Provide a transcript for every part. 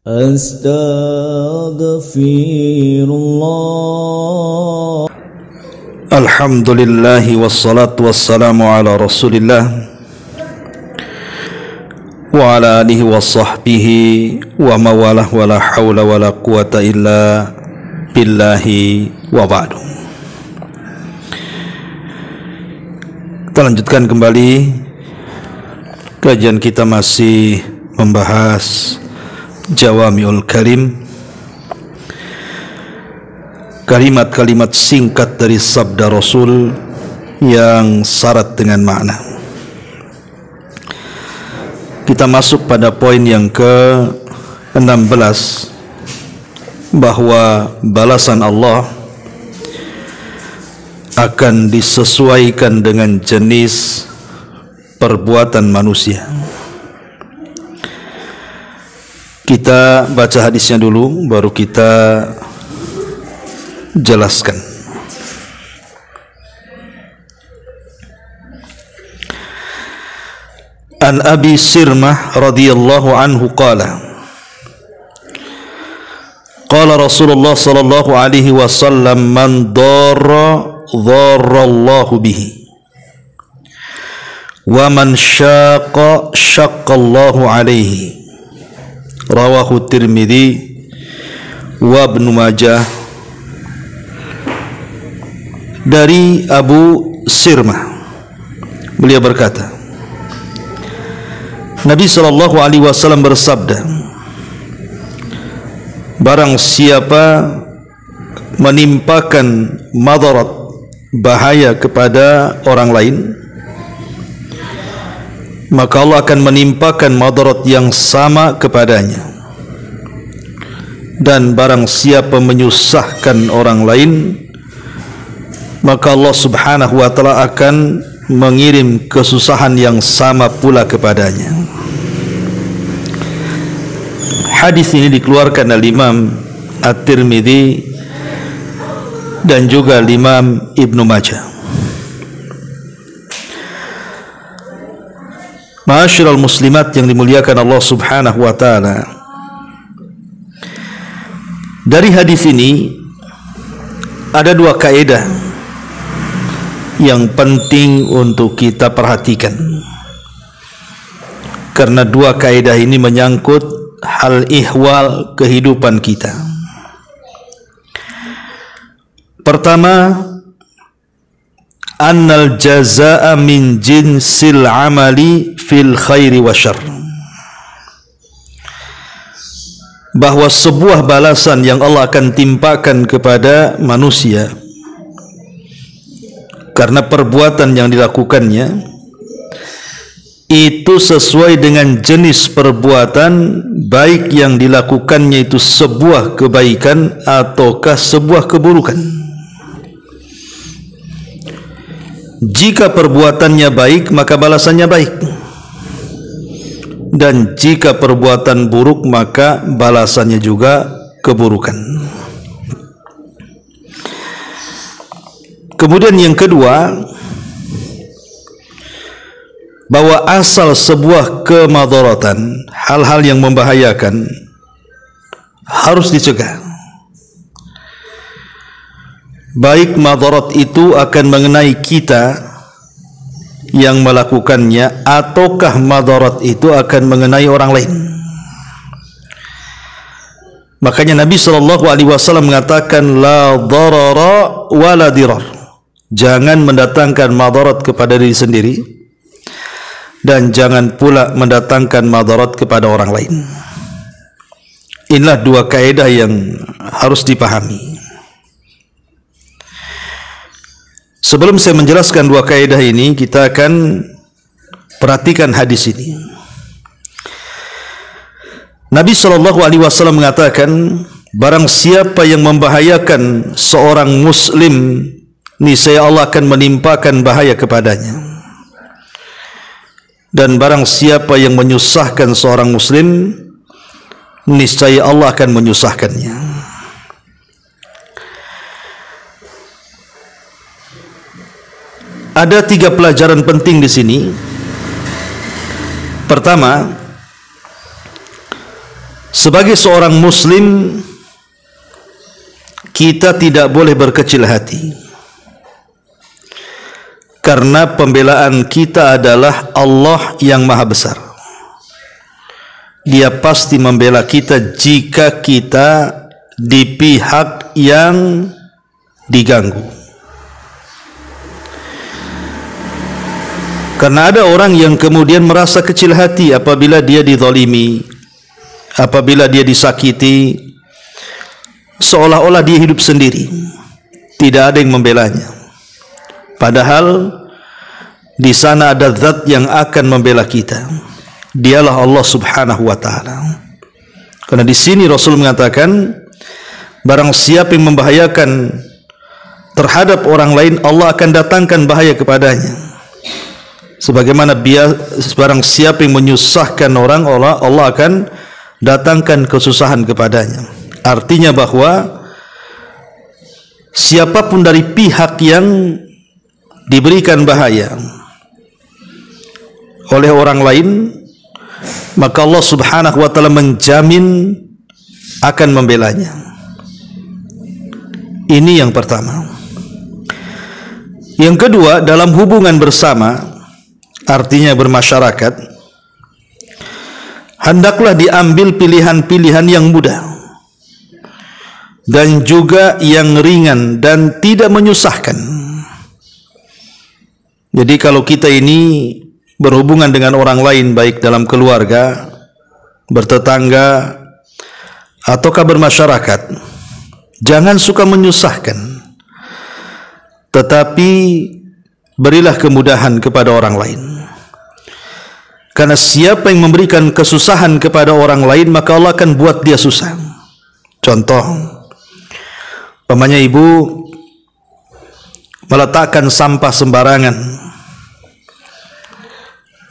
Astaghfirullah. Alhamdulillahi wassalatu wassalamu ala rasulillah wa ala alihi wa sahbihi wa mawalah wa la hawla wa la quwata illa billahi wa ba'du. Kita lanjutkan kembali kajian kita, masih membahas Jawami'ul Kalim, kalimat-kalimat singkat dari sabda Rasul yang syarat dengan makna. Kita masuk pada poin yang ke-16, bahwa balasan Allah akan disesuaikan dengan jenis perbuatan manusia. Kita baca hadisnya dulu, baru kita jelaskan. An Abi Sirmah radhiyallahu anhu qala qala Rasulullah sallallahu alaihi wasallam, man darra dharrallahu bihi wa man syaqa syaqqallahu alaihi. Rawahu Tirmidzi wa Ibnu Majah. Dari Abu Sirmah, beliau berkata, Nabi sallallahu alaihi wasallam bersabda, barang siapa menimpakan madarat, bahaya kepada orang lain, maka Allah akan menimpakan madarat yang sama kepadanya. Dan barang siapa menyusahkan orang lain, maka Allah subhanahu wa ta'ala akan mengirim kesusahan yang sama pula kepadanya. Hadis ini dikeluarkan oleh Imam At-Tirmidzi dan juga Imam Ibnu Majah. Ma'asyiral muslimat yang dimuliakan Allah subhanahu wa ta'ala, dari hadis ini ada dua kaidah yang penting untuk kita perhatikan, karena dua kaidah ini menyangkut hal ihwal kehidupan kita. Pertama, annal jazaa'a min jinsil amali fil khairi wa syarr, bahwa sebuah balasan yang Allah akan timpakan kepada manusia karena perbuatan yang dilakukannya itu sesuai dengan jenis perbuatan, baik yang dilakukannya itu sebuah kebaikan ataukah sebuah keburukan. Jika perbuatannya baik, maka balasannya baik, dan jika perbuatan buruk, maka balasannya juga keburukan. Kemudian yang kedua, bahwa asal sebuah kemadaratan, hal-hal yang membahayakan, harus dicegah. Baik madarat itu akan mengenai kita yang melakukannya, ataukah madarat itu akan mengenai orang lain. Makanya Nabi sallallahu alaihi wasallam mengatakan, la darara wa la dirar, jangan mendatangkan madarat kepada diri sendiri dan jangan pula mendatangkan madarat kepada orang lain. Inilah dua kaidah yang harus dipahami. Sebelum saya menjelaskan dua kaidah ini, kita akan perhatikan hadis ini. Nabi SAW mengatakan, barang siapa yang membahayakan seorang muslim, niscaya Allah akan menimpakan bahaya kepadanya. Dan barang siapa yang menyusahkan seorang muslim, niscaya Allah akan menyusahkannya. Ada tiga pelajaran penting di sini. Pertama, Sebagai seorang muslim, kita tidak boleh berkecil hati, karena pembelaan kita adalah Allah yang maha besar. Dia pasti membela kita jika kita di pihak yang diganggu. Karena ada orang yang kemudian merasa kecil hati apabila dia dizalimi, apabila dia disakiti, seolah-olah dia hidup sendiri, tidak ada yang membelanya. Padahal di sana ada zat yang akan membela kita. Dialah Allah Subhanahu wa taala. Karena di sini Rasul mengatakan, barang siapa yang membahayakan terhadap orang lain, Allah akan datangkan bahaya kepadanya. Sebagaimana barang siapa yang menyusahkan orang, Allah akan datangkan kesusahan kepadanya. Artinya bahwa siapapun dari pihak yang diberikan bahaya oleh orang lain, maka Allah Subhanahu wa taala menjamin akan membelanya. Ini yang pertama. Yang kedua, dalam hubungan bersama, artinya bermasyarakat, hendaklah diambil pilihan-pilihan yang mudah dan juga yang ringan dan tidak menyusahkan. Jadi kalau kita ini berhubungan dengan orang lain, baik dalam keluarga, bertetangga, ataukah bermasyarakat, jangan suka menyusahkan, tetapi berilah kemudahan kepada orang lain. Karena siapa yang memberikan kesusahan kepada orang lain, maka Allah akan buat dia susah. Contoh, umpamanya ibu meletakkan sampah sembarangan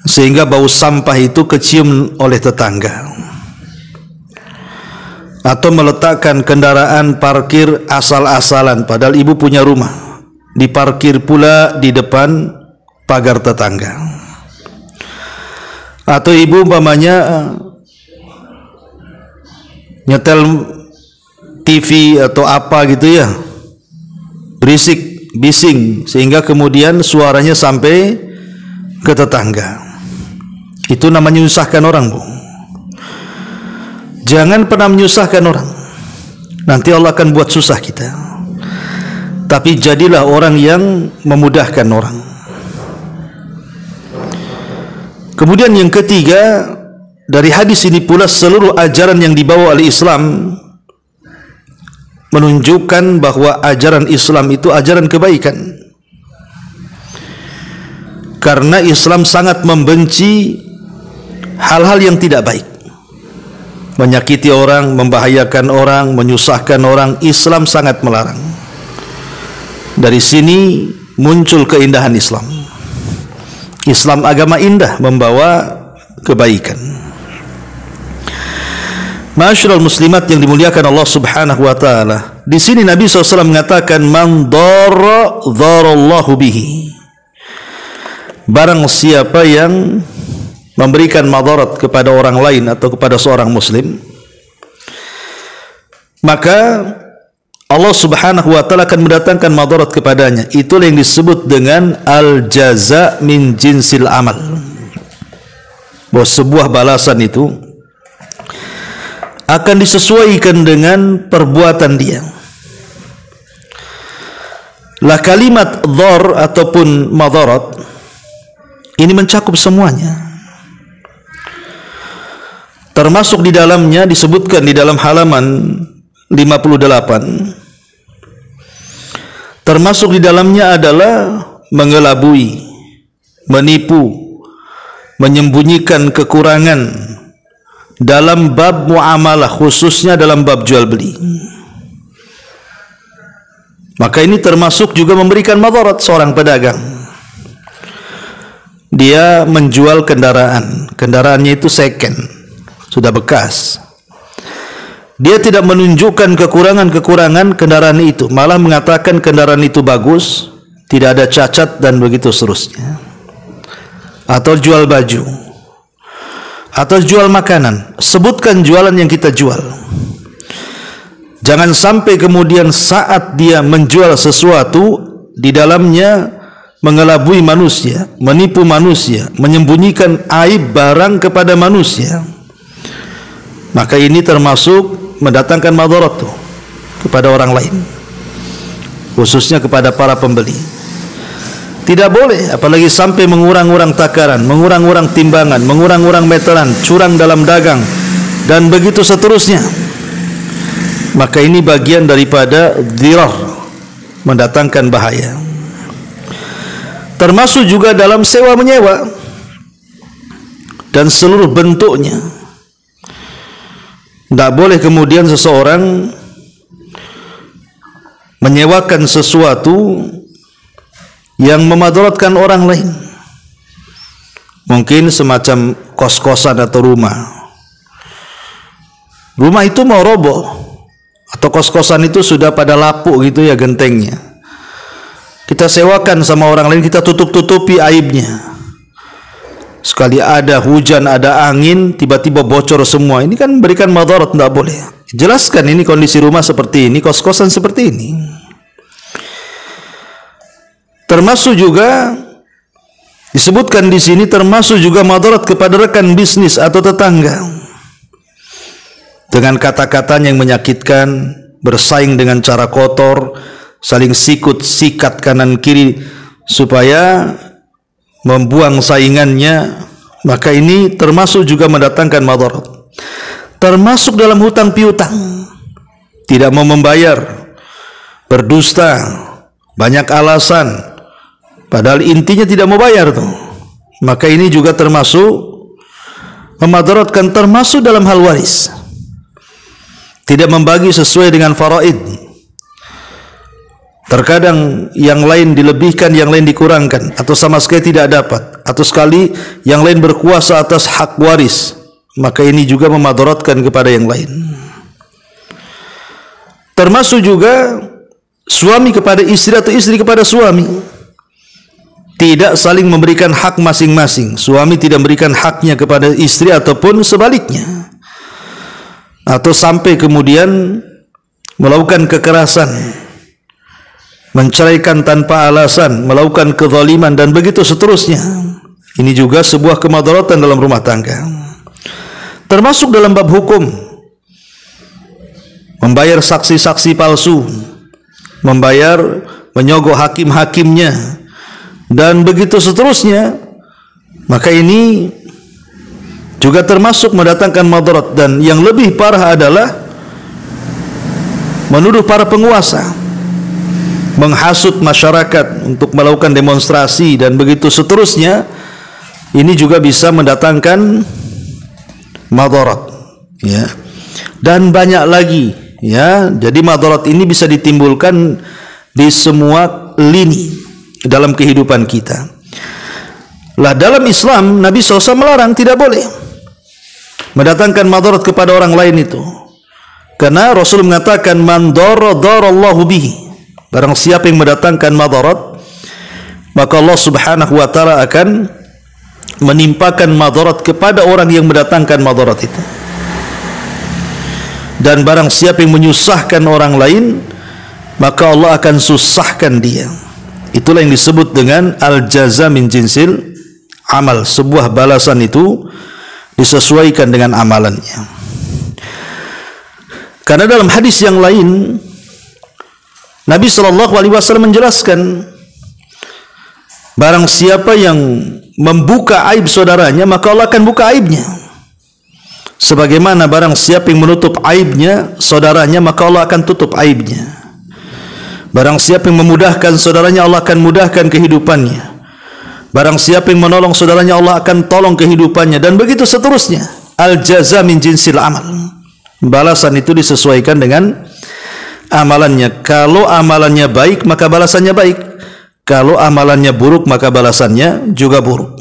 sehingga bau sampah itu kecium oleh tetangga, atau meletakkan kendaraan parkir asal-asalan padahal ibu punya rumah, diparkir pula di depan pagar tetangga. Atau ibu umpamanya nyetel TV atau apa gitu ya, berisik, bising, sehingga kemudian suaranya sampai ke tetangga. Itu namanya menyusahkan orang, Bu. Jangan pernah menyusahkan orang, nanti Allah akan buat susah kita. Tapi jadilah orang yang memudahkan orang. Kemudian yang ketiga, dari hadis ini pula seluruh ajaran yang dibawa oleh Islam menunjukkan bahwa ajaran Islam itu ajaran kebaikan. Karena Islam sangat membenci hal-hal yang tidak baik, menyakiti orang, membahayakan orang, menyusahkan orang. Islam sangat melarang. Dari sini muncul keindahan Islam. Islam agama indah, membawa kebaikan. Ma'asyiral muslimat yang dimuliakan Allah Subhanahu wa taala, di sini Nabi SAW mengatakan, man dharra dharallahu bihi. Barang siapa yang memberikan madarat kepada orang lain atau kepada seorang muslim, maka Allah Subhanahu wa taala akan mendatangkan madarat kepadanya. Itulah yang disebut dengan al-jaza min jinsil amal. Bahwa sebuah balasan itu akan disesuaikan dengan perbuatan dia. Lah kalimat dhar ataupun madarat ini mencakup semuanya. Termasuk di dalamnya disebutkan di dalam halaman 58, termasuk di dalamnya adalah mengelabui, menipu, menyembunyikan kekurangan dalam bab muamalah, khususnya dalam bab jual beli. Maka ini termasuk juga memberikan madarat seorang pedagang. Dia menjual kendaraannya itu second, sudah bekas. Dia tidak menunjukkan kekurangan-kekurangan kendaraan itu, malah mengatakan kendaraan itu bagus, tidak ada cacat dan begitu seterusnya. Atau jual baju, atau jual makanan, sebutkan jualan yang kita jual. Jangan sampai kemudian saat dia menjual sesuatu di dalamnya mengelabui manusia, menipu manusia, menyembunyikan aib barang kepada manusia. Maka ini termasuk mendatangkan madarat kepada orang lain, khususnya kepada para pembeli. Tidak boleh, apalagi sampai mengurang-urang takaran, mengurang-urang timbangan, mengurang-urang meteran, curang dalam dagang, dan begitu seterusnya. Maka ini bagian daripada dhirar, mendatangkan bahaya. Termasuk juga dalam sewa menyewa dan seluruh bentuknya. Tidak boleh kemudian seseorang menyewakan sesuatu yang memadaratkan orang lain. Mungkin semacam kos-kosan atau rumah. Rumah itu mau roboh, atau kos-kosan itu sudah pada lapuk gitu ya gentengnya. Kita sewakan sama orang lain, kita tutup-tutupi aibnya. Sekali ada hujan, ada angin, tiba-tiba bocor semua. Ini kan memberikan madarat, tidak boleh. Jelaskan ini kondisi rumah seperti ini, kos-kosan seperti ini. Termasuk juga disebutkan di sini, termasuk juga madarat kepada rekan bisnis atau tetangga dengan kata-katanya yang menyakitkan, bersaing dengan cara kotor, saling sikut sikat kanan kiri supaya membuang saingannya. Maka ini termasuk juga mendatangkan madarat. Termasuk dalam hutang piutang, tidak mau membayar, berdusta, banyak alasan, padahal intinya tidak mau bayar tuh. Maka ini juga termasuk memadaratkan. Termasuk dalam hal waris, tidak membagi sesuai dengan faraid. Terkadang yang lain dilebihkan, yang lain dikurangkan, atau sama sekali tidak dapat, atau sekali yang lain berkuasa atas hak waris. Maka ini juga memadaratkan kepada yang lain. Termasuk juga suami kepada istri atau istri kepada suami, tidak saling memberikan hak masing-masing. Suami tidak memberikan haknya kepada istri ataupun sebaliknya, atau sampai kemudian melakukan kekerasan, menceraikan tanpa alasan, melakukan kezaliman, dan begitu seterusnya. Ini juga sebuah kemadaratan dalam rumah tangga. Termasuk dalam bab hukum, membayar saksi-saksi palsu, menyogok hakim-hakimnya, dan begitu seterusnya. Maka ini juga termasuk mendatangkan madarat. Dan yang lebih parah adalah menuduh para penguasa, menghasut masyarakat untuk melakukan demonstrasi, dan begitu seterusnya. Ini juga bisa mendatangkan madarat, ya. Dan banyak lagi, ya. Jadi madarat ini bisa ditimbulkan di semua lini dalam kehidupan kita. Lah dalam Islam Nabi SAW melarang, tidak boleh mendatangkan madarat kepada orang lain itu. Karena Rasul mengatakan, man darallahu bihi, barang siapa yang mendatangkan madarat, maka Allah Subhanahu wa taala akan menimpakan madarat kepada orang yang mendatangkan madarat itu. Dan barang siapa yang menyusahkan orang lain, maka Allah akan susahkan dia. Itulah yang disebut dengan al-jaza min jinsil amal. Sebuah balasan itu disesuaikan dengan amalannya. Karena dalam hadis yang lain Nabi SAW menjelaskan, barang siapa yang membuka aib saudaranya, maka Allah akan buka aibnya. Sebagaimana barang siapa yang menutup aibnya saudaranya, maka Allah akan tutup aibnya. Barang siapa yang memudahkan saudaranya, Allah akan mudahkan kehidupannya. Barang siapa yang menolong saudaranya, Allah akan tolong kehidupannya, dan begitu seterusnya. Al-jaza min jinsil amal. Balasan itu disesuaikan dengan amalannya. Kalau amalannya baik, maka balasannya baik. Kalau amalannya buruk, maka balasannya juga buruk.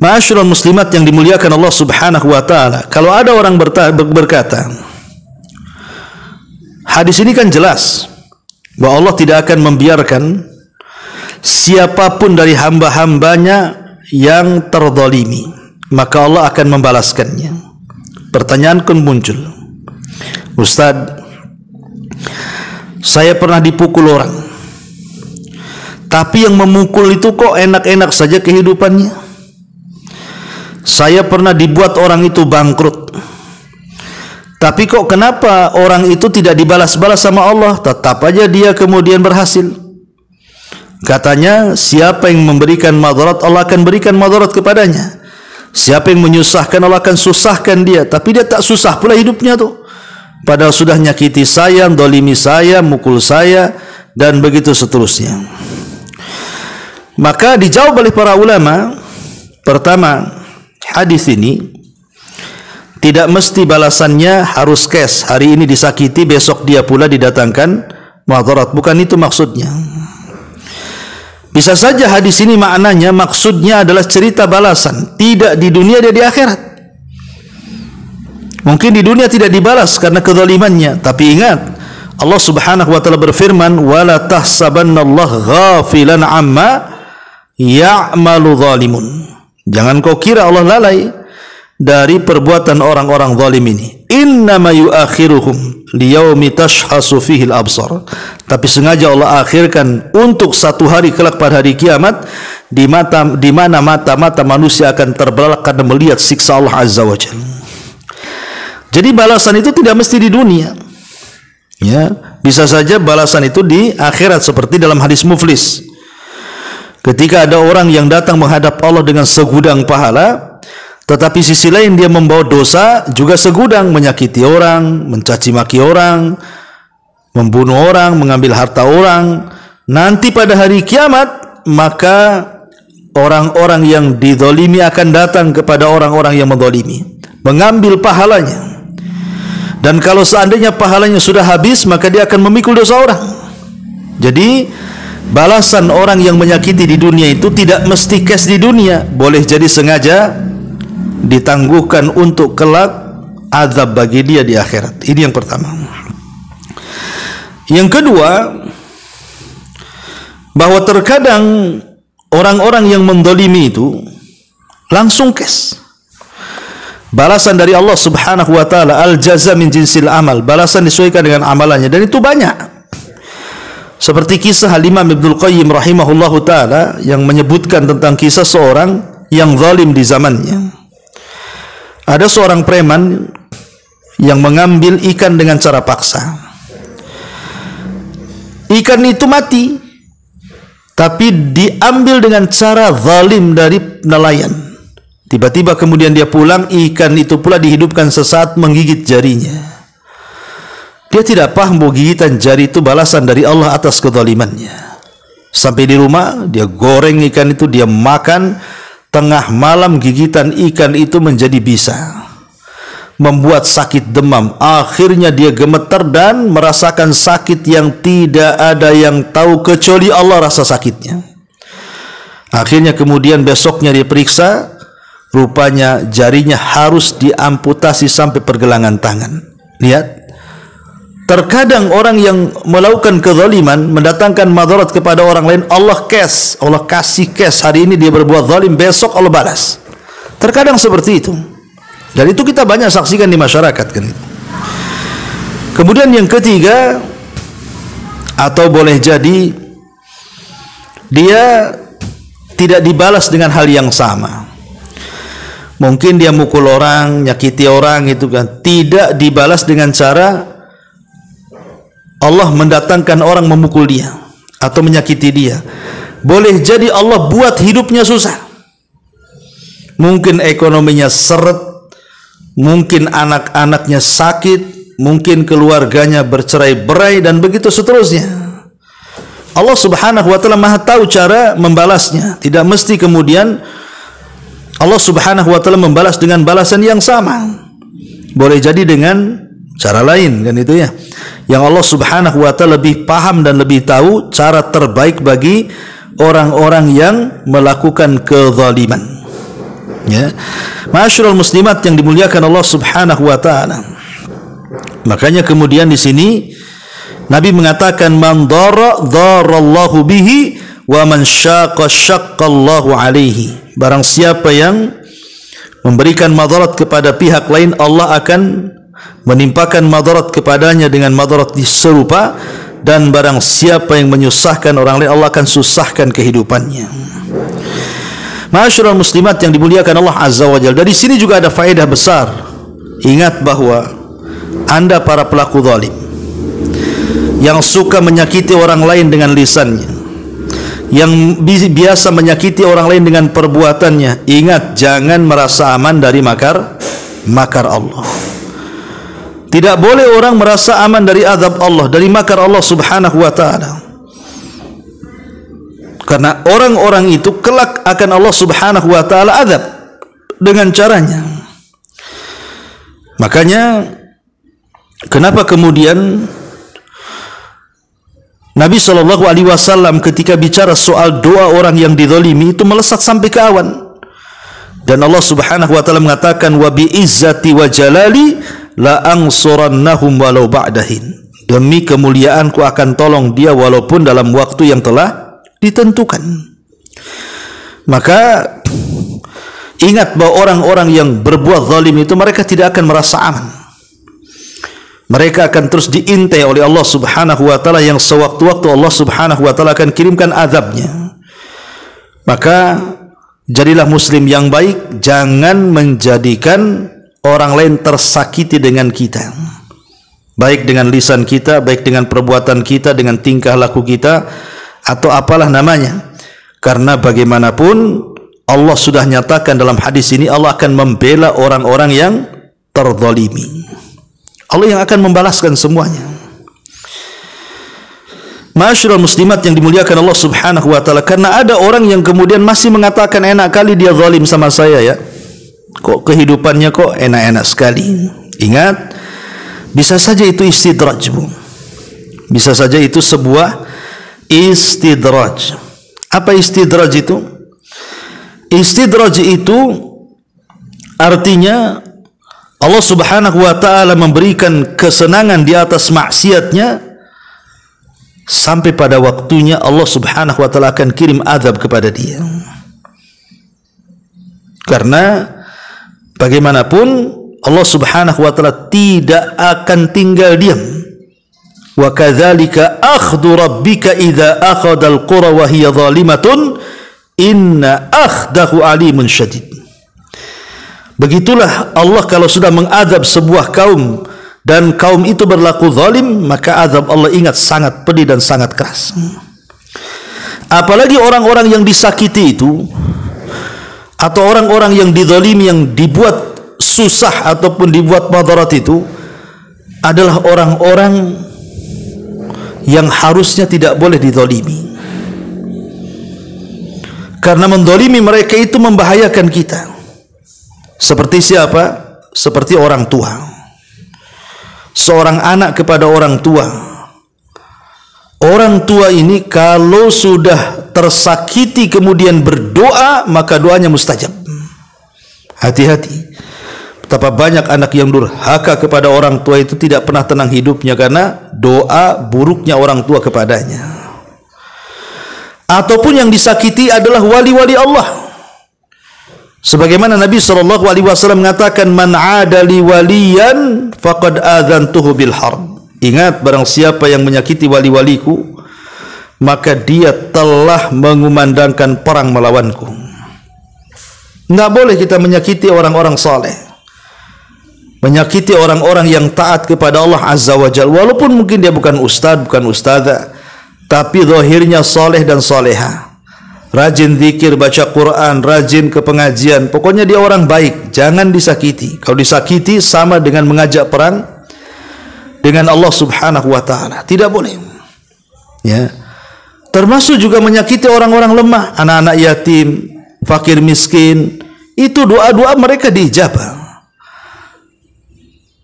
Ma'asyiral muslimat yang dimuliakan Allah Subhanahu wa taala, kalau ada orang berkata, hadis ini kan jelas bahwa Allah tidak akan membiarkan siapapun dari hamba-hambanya yang terzalimi, maka Allah akan membalaskannya. Pertanyaan pun muncul, Ustaz, saya pernah dipukul orang, tapi yang memukul itu kok enak-enak saja kehidupannya. Saya pernah dibuat orang itu bangkrut, tapi kok kenapa orang itu tidak dibalas-balas sama Allah? Tetap aja dia kemudian berhasil. Katanya, siapa yang memberikan madarat, Allah akan berikan madarat kepadanya. Siapa yang menyusahkan, Allah akan susahkan dia. Tapi dia tak susah pula hidupnya tuh, padahal sudah nyakiti saya, dolimi saya, mukul saya, dan begitu seterusnya. Maka dijawab oleh para ulama, pertama, hadis ini tidak mesti balasannya harus cash. Hari ini disakiti, besok dia pula didatangkan madarat. Bukan itu maksudnya. Bisa saja hadis ini maknanya, maksudnya adalah cerita balasan, tidak di dunia, dia di akhirat. Mungkin di dunia tidak dibalas karena kezalimannya, tapi ingat, Allah Subhanahu wa taala berfirman, "Wala tahsabannallaha ghafilan amma ya'malu zalimun." Jangan kau kira Allah lalai dari perbuatan orang-orang zalim ini. Innama yuakhiruhum liyaumi tashhasu fihi al-absar. Tapi sengaja Allah akhirkan untuk satu hari kelak pada hari kiamat, di mana mata-mata manusia akan terbelalak karena melihat siksa Allah Azza wa Jalla. Jadi balasan itu tidak mesti di dunia. Ya, bisa saja balasan itu di akhirat, seperti dalam hadis Muflis. Ketika ada orang yang datang menghadap Allah dengan segudang pahala, tetapi sisi lain dia membawa dosa juga segudang, menyakiti orang, mencaci maki orang, membunuh orang, mengambil harta orang. Nanti pada hari kiamat, maka orang-orang yang dizalimi akan datang kepada orang-orang yang menzalimi, mengambil pahalanya. Dan kalau seandainya pahalanya sudah habis, maka dia akan memikul dosa orang. Jadi balasan orang yang menyakiti di dunia itu tidak mesti cash di dunia, boleh jadi sengaja ditangguhkan untuk kelak azab bagi dia di akhirat. Ini yang pertama. Yang kedua, bahwa terkadang orang-orang yang mendolimi itu langsung cash. Balasan dari Allah Subhanahu wa taala, al-jaza min jinsil amal, balasan disesuaikan dengan amalannya, dan itu banyak. Seperti kisah Imam Ibnul Qayyim rahimahullahu taala yang menyebutkan tentang kisah seorang yang zalim di zamannya. Ada seorang preman yang mengambil ikan dengan cara paksa. Ikan itu mati, tapi diambil dengan cara zalim dari nelayan. Tiba-tiba kemudian dia pulang, ikan itu pula dihidupkan sesaat menggigit jarinya. Dia tidak paham bahwa gigitan jari itu balasan dari Allah atas kezalimannya. Sampai di rumah, dia goreng ikan itu, dia makan. Tengah malam gigitan ikan itu menjadi bisa, membuat sakit demam. Akhirnya dia gemetar dan merasakan sakit yang tidak ada yang tahu kecuali Allah rasa sakitnya. Akhirnya kemudian besoknya dia periksa, rupanya jarinya harus diamputasi sampai pergelangan tangan. Lihat, terkadang orang yang melakukan kezaliman, mendatangkan madarat kepada orang lain, Allah cash, Allah kasih cash. Hari ini dia berbuat zalim, besok Allah balas. Terkadang seperti itu. Dan itu kita banyak saksikan di masyarakat kan itu. Kemudian yang ketiga, atau boleh jadi dia tidak dibalas dengan hal yang sama. Mungkin dia mukul orang, nyakiti orang itu kan, tidak dibalas dengan cara Allah mendatangkan orang memukul dia atau menyakiti dia. Boleh jadi Allah buat hidupnya susah. Mungkin ekonominya seret, mungkin anak-anaknya sakit, mungkin keluarganya bercerai-berai, dan begitu seterusnya. Allah Subhanahu wa taala Maha tahu cara membalasnya. Tidak mesti kemudian Allah Subhanahu wa taala membalas dengan balasan yang sama. Boleh jadi dengan cara lain kan itu ya. Yang Allah Subhanahu wa taala lebih paham dan lebih tahu cara terbaik bagi orang-orang yang melakukan kezaliman. Ya. Ma'asyiral muslimat yang dimuliakan Allah Subhanahu wa taala. Makanya kemudian di sini Nabi mengatakan, man darallahu bihi wa man syaqa syaqqallahu alaihi. Barang siapa yang memberikan madarat kepada pihak lain, Allah akan menimpakan madarat kepadanya dengan madarat serupa. Dan barang siapa yang menyusahkan orang lain, Allah akan susahkan kehidupannya. Ma'asyiral muslimat yang dimuliakan Allah Azza wa Jalla, dari sini juga ada faedah besar. Ingat bahwa Anda para pelaku zalim yang suka menyakiti orang lain dengan lisannya, yang biasa menyakiti orang lain dengan perbuatannya, ingat, jangan merasa aman dari makar Allah. Tidak boleh orang merasa aman dari azab Allah, dari makar Allah subhanahu wa ta'ala. Karena orang-orang itu kelak akan Allah subhanahu wa ta'ala azab dengan caranya. Makanya kenapa kemudian Nabi SAW ketika bicara soal doa orang yang dizalimi itu melesat sampai ke awan. Dan Allah subhanahu wa ta'ala mengatakan, wa bi izzati wa jalali la ansurannahum walau ba'dahin. Demi kemuliaanku akan tolong dia walaupun dalam waktu yang telah ditentukan. Maka ingat bahwa orang-orang yang berbuat zalim itu mereka tidak akan merasa aman. Mereka akan terus diintai oleh Allah subhanahu wa ta'ala, yang sewaktu-waktu Allah subhanahu wa ta'ala akan kirimkan azabnya. Maka jadilah muslim yang baik, jangan menjadikan orang lain tersakiti dengan kita, baik dengan lisan kita, baik dengan perbuatan kita, dengan tingkah laku kita, atau apalah namanya. Karena bagaimanapun Allah sudah nyatakan dalam hadis ini, Allah akan membela orang-orang yang terzalimi. Allah yang akan membalaskan semuanya. Ma'asyiral muslimat yang dimuliakan Allah subhanahu wa ta'ala, karena ada orang yang kemudian masih mengatakan, enak kali dia zalim sama saya ya, kok kehidupannya kok enak-enak sekali. Ingat, bisa saja itu istidraj, bisa saja itu sebuah istidraj. Apa istidraj itu? Istidraj itu artinya Allah subhanahu wa ta'ala memberikan kesenangan di atas maksiatnya, sampai pada waktunya Allah subhanahu wa ta'ala akan kirim azab kepada dia. Karena bagaimanapun Allah subhanahu wa ta'ala tidak akan tinggal diam. Wa kadzalika akhdhu rabbika idza akhadhal qura wa hiya zalimatun inna akhdahu alimun syadid. Begitulah Allah kalau sudah mengazab sebuah kaum dan kaum itu berlaku zalim, maka azab Allah, ingat, sangat pedih dan sangat keras. Apalagi orang-orang yang disakiti itu, atau orang-orang yang dizalimi, yang dibuat susah ataupun dibuat madarat itu, adalah orang-orang yang harusnya tidak boleh dizalimi. Karena menzalimi mereka itu membahayakan kita. Seperti siapa? Seperti orang tua. Seorang anak kepada orang tua. Orang tua ini kalau sudah tersakiti kemudian berdoa, maka doanya mustajab. Hati-hati. Betapa banyak anak yang durhaka kepada orang tua itu tidak pernah tenang hidupnya karena doa buruknya orang tua kepadanya. Ataupun yang disakiti adalah wali-wali Allah. Sebagaimana Nabi SAW mengatakan, man adali waliyan faqad adzantuhu bil harb. Ingat, barang siapa yang menyakiti wali-waliku, maka dia telah mengumandangkan perang melawanku. Tidak boleh kita menyakiti orang-orang saleh, menyakiti orang-orang yang taat kepada Allah Azza wa Jalla, walaupun mungkin dia bukan ustaz, bukan ustazah, tapi zahirnya saleh dan saleha, rajin zikir, baca Quran, rajin ke pengajian, pokoknya dia orang baik. Jangan disakiti. Kalau disakiti sama dengan mengajak perang dengan Allah subhanahu wa ta'ala. Tidak boleh ya. Termasuk juga menyakiti orang-orang lemah, anak-anak yatim, fakir miskin. Itu doa-doa mereka diijabah.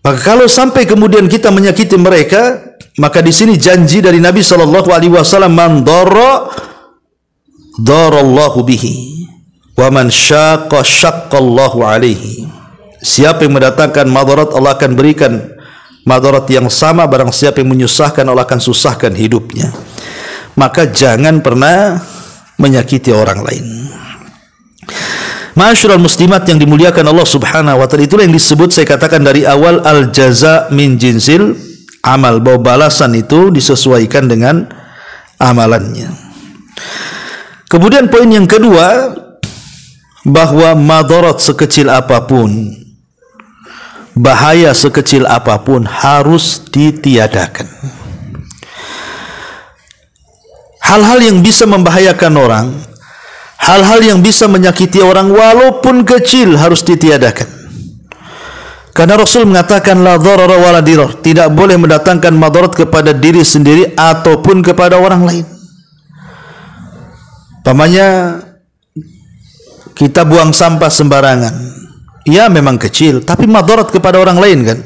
Maka kalau sampai kemudian kita menyakiti mereka, maka di sini janji dari Nabi SAW, man darallahu bihi wa man syaqqa syaqqallahu alaihi. Siapa yang mendatangkan madarat, Allah akan berikan madarat yang sama. Barang siapa yang menyusahkan, Allah akan susahkan hidupnya. Maka jangan pernah menyakiti orang lain. Ma'asyiral muslimat yang dimuliakan Allah Subhanahu wa taala, itulah yang disebut, saya katakan dari awal, al jaza min jinsil amal, bahwa balasan itu disesuaikan dengan amalannya. Kemudian poin yang kedua, bahwa madarat sekecil apapun, bahaya sekecil apapun harus ditiadakan. Hal-hal yang bisa membahayakan orang, hal-hal yang bisa menyakiti orang walaupun kecil harus ditiadakan. Karena Rasul mengatakan la dharara wala dirar, tidak boleh mendatangkan madarat kepada diri sendiri ataupun kepada orang lain. Pamannya kita buang sampah sembarangan, ya memang kecil, tapi madarat kepada orang lain kan.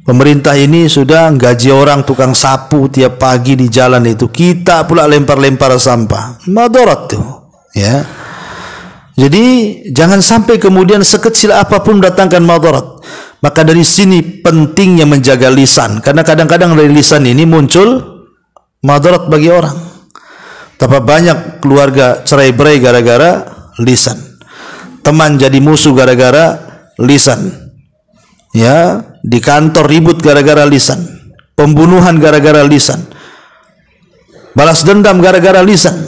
Pemerintah ini sudah gaji orang tukang sapu tiap pagi di jalan itu, kita pula lempar-lempar sampah, madarat tuh, ya. Jadi jangan sampai kemudian sekecil apapun mendatangkan madarat. Maka dari sini pentingnya menjaga lisan, karena kadang-kadang dari lisan ini muncul madarat bagi orang. Betapa banyak keluarga cerai-berai gara-gara lisan, teman jadi musuh gara-gara lisan, ya. Di kantor ribut gara-gara lisan, pembunuhan gara-gara lisan, balas dendam gara-gara lisan.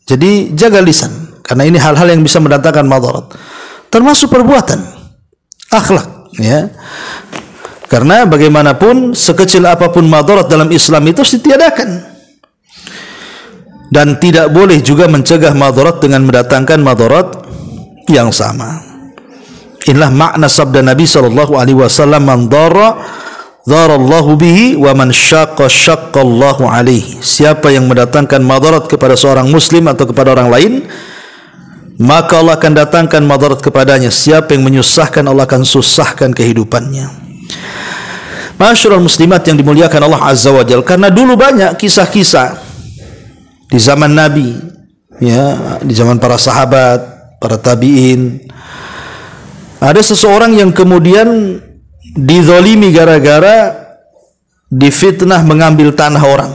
Jadi jaga lisan, karena ini hal-hal yang bisa mendatangkan madarat, termasuk perbuatan, akhlak, ya. Karena bagaimanapun sekecil apapun madarat dalam Islam itu harus ditiadakan, dan tidak boleh juga mencegah madarat dengan mendatangkan madarat yang sama. Inilah makna sabda Nabi sallallahu alaihi wasallam, man dharra dharallahu bihi wa man syaqqa syaqqallahu alaihi. Siapa yang mendatangkan madarat kepada seorang muslim atau kepada orang lain, maka Allah akan datangkan madarat kepadanya. Siapa yang menyusahkan, Allah akan susahkan kehidupannya. Ma'asyiral muslimat yang dimuliakan Allah Azza wa Jalla, karena dulu banyak kisah-kisah di zaman Nabi, ya, di zaman para sahabat, para tabi'in. Ada seseorang yang kemudian dizalimi gara-gara difitnah mengambil tanah orang.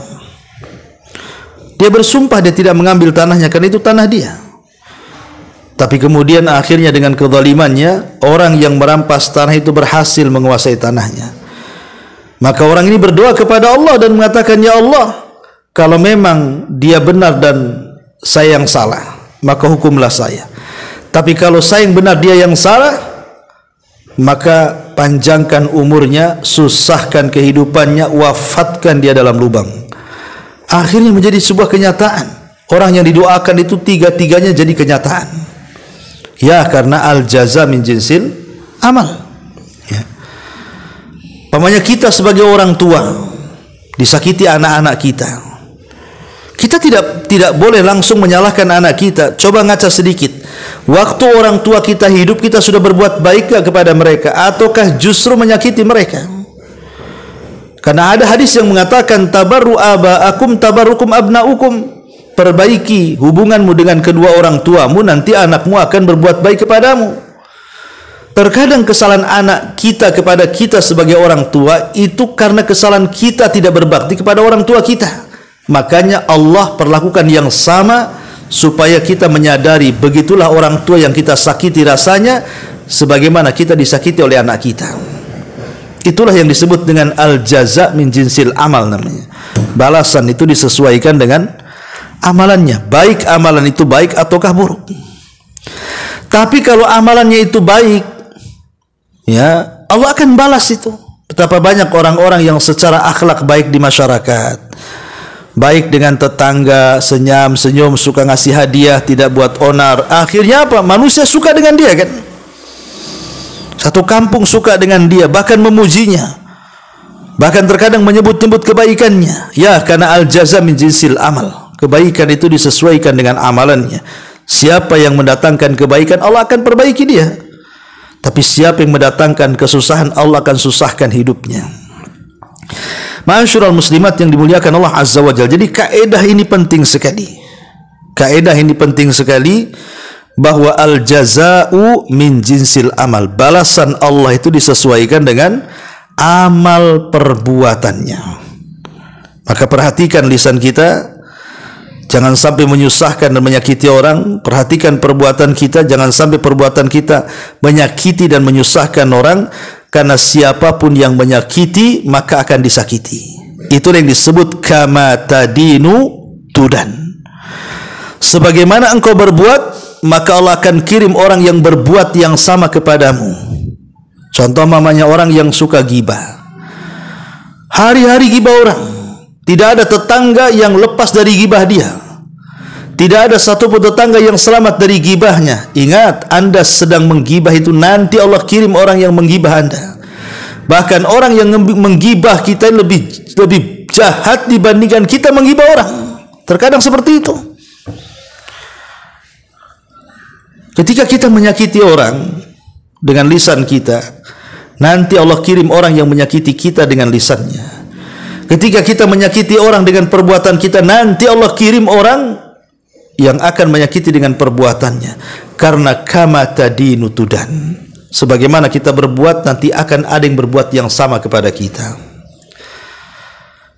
Dia bersumpah dia tidak mengambil tanahnya karena itu tanah dia. Tapi kemudian akhirnya dengan kezalimannya, orang yang merampas tanah itu berhasil menguasai tanahnya. Maka orang ini berdoa kepada Allah dan mengatakan, ya Allah, kalau memang dia benar dan saya yang salah, maka hukumlah saya. Tapi kalau saya yang benar, dia yang salah, maka panjangkan umurnya, susahkan kehidupannya, wafatkan dia dalam lubang. Akhirnya menjadi sebuah kenyataan. Orang yang didoakan itu tiga-tiganya jadi kenyataan. Ya, karena al jaza min jinsil amal, ya. Pamannya kita sebagai orang tua disakiti anak-anak kita, kita tidak boleh langsung menyalahkan anak kita. Coba ngaca sedikit. Waktu orang tua kita hidup, kita sudah berbuat baik kepada mereka, ataukah justru menyakiti mereka? Karena ada hadis yang mengatakan, tabarru aba'akum tabarrukum abna'ukum. Perbaiki hubunganmu dengan kedua orang tuamu, nanti anakmu akan berbuat baik kepadamu. Terkadang kesalahan anak kita kepada kita sebagai orang tua itu karena kesalahan kita tidak berbakti kepada orang tua kita. Makanya Allah perlakukan yang sama, supaya kita menyadari begitulah orang tua yang kita sakiti rasanya, sebagaimana kita disakiti oleh anak kita. Itulah yang disebut dengan al jaza min jinsil amal namanya. Balasan itu disesuaikan dengan amalannya, baik amalan itu baik ataukah buruk. Tapi kalau amalannya itu baik, ya, Allah akan balas itu. Betapa banyak orang-orang yang secara akhlak baik di masyarakat, baik dengan tetangga, senyum, suka ngasih hadiah, tidak buat onar. Akhirnya apa? Manusia suka dengan dia kan? Satu kampung suka dengan dia, bahkan memujinya, bahkan terkadang menyebut-nyebut kebaikannya. Ya, karena al jaza min jinsil amal. Kebaikan itu disesuaikan dengan amalannya. Siapa yang mendatangkan kebaikan, Allah akan perbaiki dia. Tapi siapa yang mendatangkan kesusahan, Allah akan susahkan hidupnya. Ma'asyiral muslimat yang dimuliakan Allah Azza wa Jalla. Jadi kaedah ini penting sekali. Kaedah ini penting sekali, bahwa al jaza'u min jinsil amal. Balasan Allah itu disesuaikan dengan amal perbuatannya. Maka perhatikan lisan kita, Jangan sampai menyusahkan dan menyakiti orang. Perhatikan perbuatan kita, jangan sampai perbuatan kita menyakiti dan menyusahkan orang, karena siapapun yang menyakiti maka akan disakiti. Itu yang disebut kama tadinu tudan. Sebagaimana engkau berbuat, maka Allah akan kirim orang yang berbuat yang sama kepadamu. Contoh mamanya orang yang suka gibah, hari-hari gibah orang. Tidak ada tetangga yang lepas dari gibah dia. Tidak ada satupun tetangga yang selamat dari gibahnya. Ingat, Anda sedang menggibah itu, nanti Allah kirim orang yang menggibah Anda. Bahkan orang yang menggibah kita lebih jahat dibandingkan kita menggibah orang. Terkadang seperti itu. Ketika kita menyakiti orang dengan lisan kita, nanti Allah kirim orang yang menyakiti kita dengan lisannya. Ketika kita menyakiti orang dengan perbuatan kita, nanti Allah kirim orang yang akan menyakiti dengan perbuatannya. Karena kama tadinu tudan. Sebagaimana kita berbuat, nanti akan ada yang berbuat yang sama kepada kita.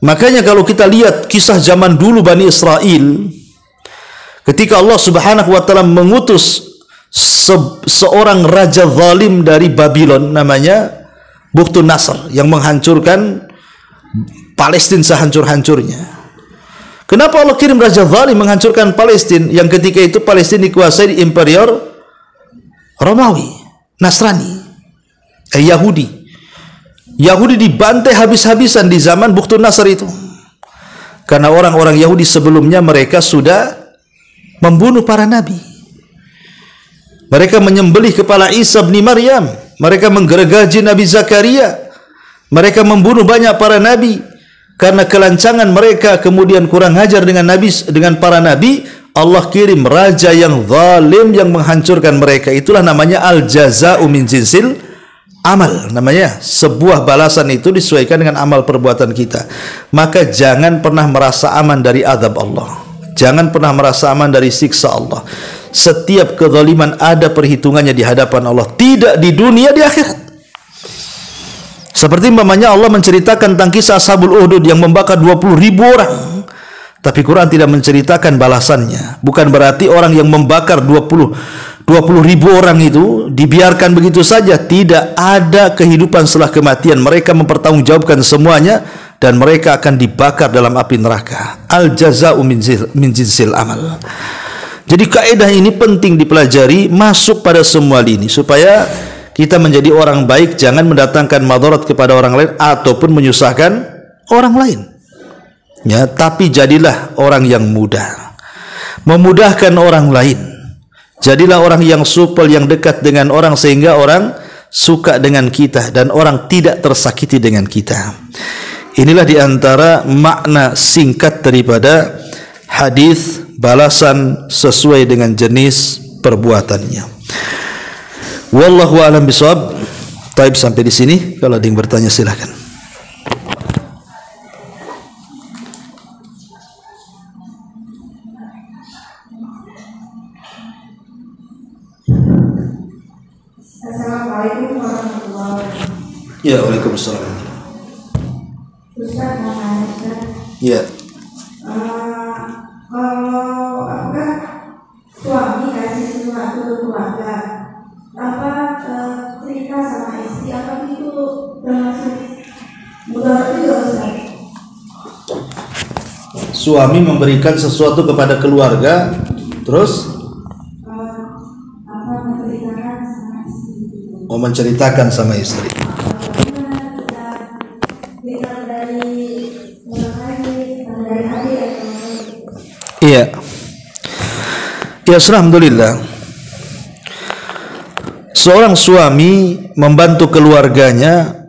Makanya kalau kita lihat kisah zaman dulu Bani Israel, ketika Allah Subhanahu wa taala mengutus seorang raja zalim dari Babylon, namanya Bukhtunasr, yang menghancurkan Palestina sehancur-hancurnya. Kenapa Allah kirim raja zalim menghancurkan Palestina, yang ketika itu Palestina dikuasai di Imperior Romawi, Nasrani, Yahudi. Yahudi dibantai habis-habisan di zaman Bukhtunasr itu. Karena orang-orang Yahudi sebelumnya mereka sudah membunuh para nabi. Mereka menyembelih kepala Isa bin Maryam, mereka menggergaji Nabi Zakaria, mereka membunuh banyak para nabi. Karena kelancangan mereka kemudian kurang ajar dengan para nabi, Allah kirim raja yang zalim yang menghancurkan mereka. Itulah namanya al-jaza'u min jinsil amal. Namanya sebuah balasan itu disesuaikan dengan amal perbuatan kita. Maka jangan pernah merasa aman dari azab Allah. Jangan pernah merasa aman dari siksa Allah. Setiap kezaliman ada perhitungannya di hadapan Allah. Tidak di dunia, di akhirat. Seperti umpamanya Allah menceritakan tentang kisah Ashabul Uhdud yang membakar 20.000 orang. Tapi Quran tidak menceritakan balasannya. Bukan berarti orang yang membakar 20.000 orang itu dibiarkan begitu saja. Tidak ada kehidupan setelah kematian. Mereka mempertanggungjawabkan semuanya dan mereka akan dibakar dalam api neraka. Al-jaza'u min jinsil amal. Jadi kaidah ini penting dipelajari, masuk pada semua lini supaya kita menjadi orang baik, jangan mendatangkan madarat kepada orang lain ataupun menyusahkan orang lain. Ya, tapi jadilah orang yang mudah, memudahkan orang lain. Jadilah orang yang supel, yang dekat dengan orang sehingga orang suka dengan kita dan orang tidak tersakiti dengan kita. Inilah diantara makna singkat daripada hadis balasan sesuai dengan jenis perbuatannya. Wallahu a'lam bishawab. Taib sampai di sini. Kalau ada yang bertanya silakan. Assalamualaikum warahmatullahi wabarakatuh. Ya, waalaikumsalam. Ustaz, mau nanya Ustaz. Ya. Kalau apakah suami kasih sesuatu ke keluarga, cerita sama istri, apa itu termasuk mudarat juga Ustaz? Suami memberikan sesuatu kepada keluarga, terus menceritakan sama istri. menceritakan sama istri. Iya. Ya, alhamdulillah. Seorang suami membantu keluarganya,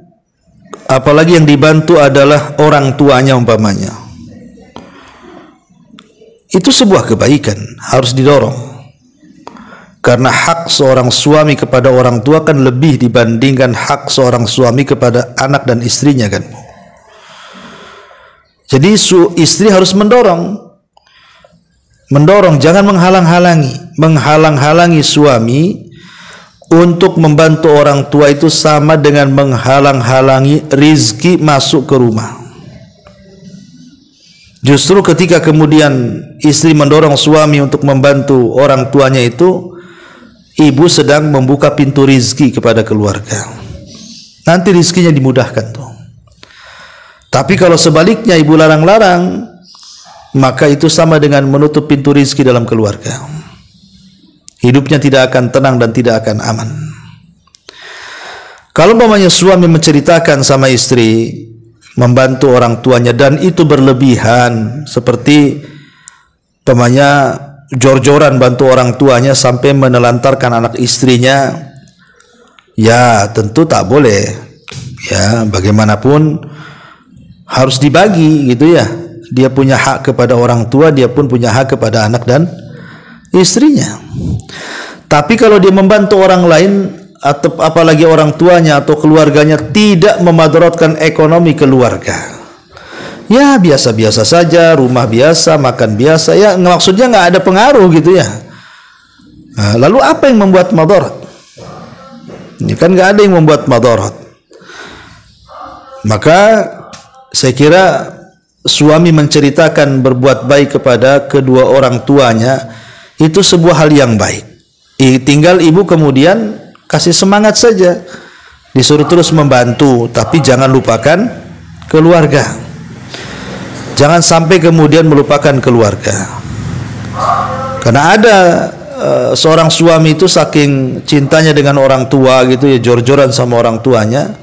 apalagi yang dibantu adalah orang tuanya umpamanya. Itu sebuah kebaikan, harus didorong. Karena hak seorang suami kepada orang tua kan lebih dibandingkan hak seorang suami kepada anak dan istrinya kan. Jadi istri harus mendorong, jangan menghalang-halangi suami untuk membantu orang tua. Itu sama dengan menghalang-halangi rizki masuk ke rumah. Justru ketika kemudian istri mendorong suami untuk membantu orang tuanya itu, ibu sedang membuka pintu rizki kepada keluarga. Nanti rizkinya dimudahkan tuh. Tapi kalau sebaliknya ibu larang-larang, maka itu sama dengan menutup pintu rizki dalam keluarga. Hidupnya tidak akan tenang dan tidak akan aman. Kalau umpamanya suami menceritakan sama istri membantu orang tuanya dan itu berlebihan, seperti umpamanya jor-joran bantu orang tuanya sampai menelantarkan anak istrinya, ya tentu tak boleh. Ya, bagaimanapun harus dibagi gitu ya. Dia punya hak kepada orang tua, dia pun punya hak kepada anak dan istrinya. Tapi kalau dia membantu orang lain, atau apalagi orang tuanya atau keluarganya, tidak memadaratkan ekonomi keluarga, ya biasa-biasa saja, rumah biasa, makan biasa, ya maksudnya nggak ada pengaruh gitu ya. Nah, lalu apa yang membuat madarat? Ini kan nggak ada yang membuat madarat. Maka saya kira suami menceritakan berbuat baik kepada kedua orang tuanya itu sebuah hal yang baik. Tinggal ibu kemudian kasih semangat saja, disuruh terus membantu, tapi jangan lupakan keluarga. Jangan sampai kemudian melupakan keluarga. Karena ada seorang suami itu saking cintanya dengan orang tua gitu ya, jor-joran sama orang tuanya,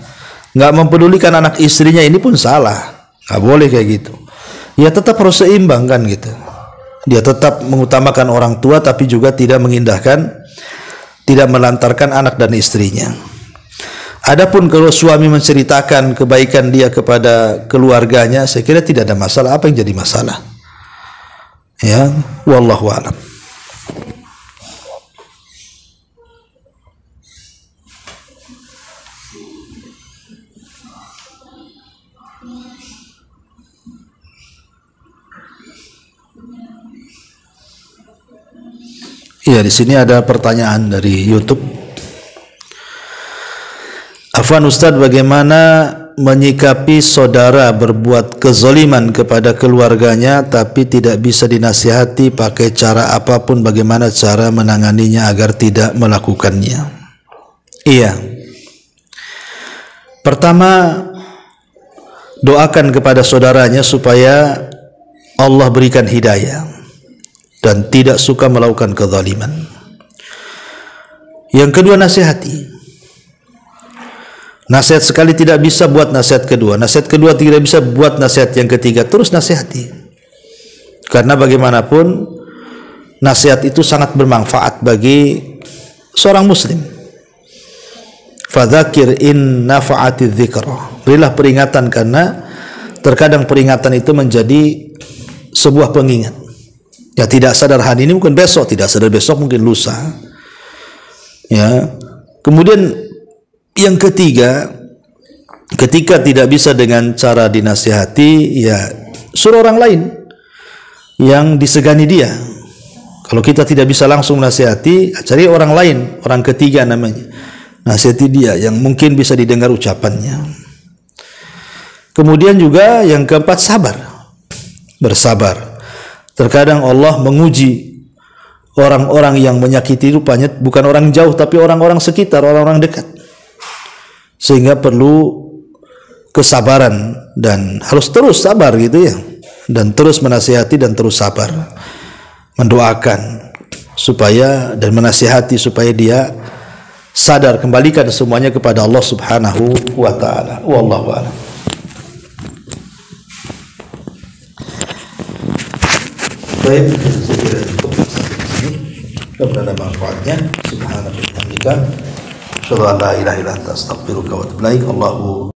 nggak mempedulikan anak istrinya, ini pun salah. Nggak boleh kayak gitu. Ya tetap harus seimbang kan gitu. Dia tetap mengutamakan orang tua tapi juga tidak mengindahkan, tidak melantarkan anak dan istrinya. Adapun kalau suami menceritakan kebaikan dia kepada keluarganya, saya kira tidak ada masalah. Apa yang jadi masalah? Ya, wallahu a'lam. Iya, di sini ada pertanyaan dari YouTube. Afwan Ustadz, bagaimana menyikapi saudara berbuat kezaliman kepada keluarganya tapi tidak bisa dinasihati pakai cara apapun, bagaimana cara menanganinya agar tidak melakukannya? Iya. Pertama, doakan kepada saudaranya supaya Allah berikan hidayah dan tidak suka melakukan kezaliman. Yang kedua, nasihati. Nasihat sekali tidak bisa, buat nasihat kedua. Nasihat kedua tidak bisa, buat nasihat yang ketiga. Terus nasihati. Karena bagaimanapun nasihat itu sangat bermanfaat bagi seorang muslim. Fadzakir in nafa'ati dzikra. Berilah peringatan, karena terkadang peringatan itu menjadi sebuah pengingat. Ya, tidak sadar hari ini mungkin besok, tidak sadar besok mungkin lusa. Ya. Kemudian yang ketiga, ketika tidak bisa dengan cara dinasihati, ya suruh orang lain yang disegani dia. Kalau kita tidak bisa langsung nasihati, cari orang lain, orang ketiga namanya, nasihati dia yang mungkin bisa didengar ucapannya. Kemudian juga yang keempat, sabar, bersabar. Terkadang Allah menguji orang-orang yang menyakiti, rupanya bukan orang jauh tapi orang-orang sekitar, orang-orang dekat. Sehingga perlu kesabaran dan harus terus sabar gitu ya. Dan terus menasihati dan terus sabar. Mendoakan supaya dan menasihati supaya dia sadar, kembalikan semuanya kepada Allah Subhanahu wa taala. Wallahu a'lam. Baik, saya kira cukup ini. Mudah-mudahan ada manfaatnya. Subhanallah, asyhadu an la ilaha illa anta, astaghfiruka wa atubu ilaik. Allahu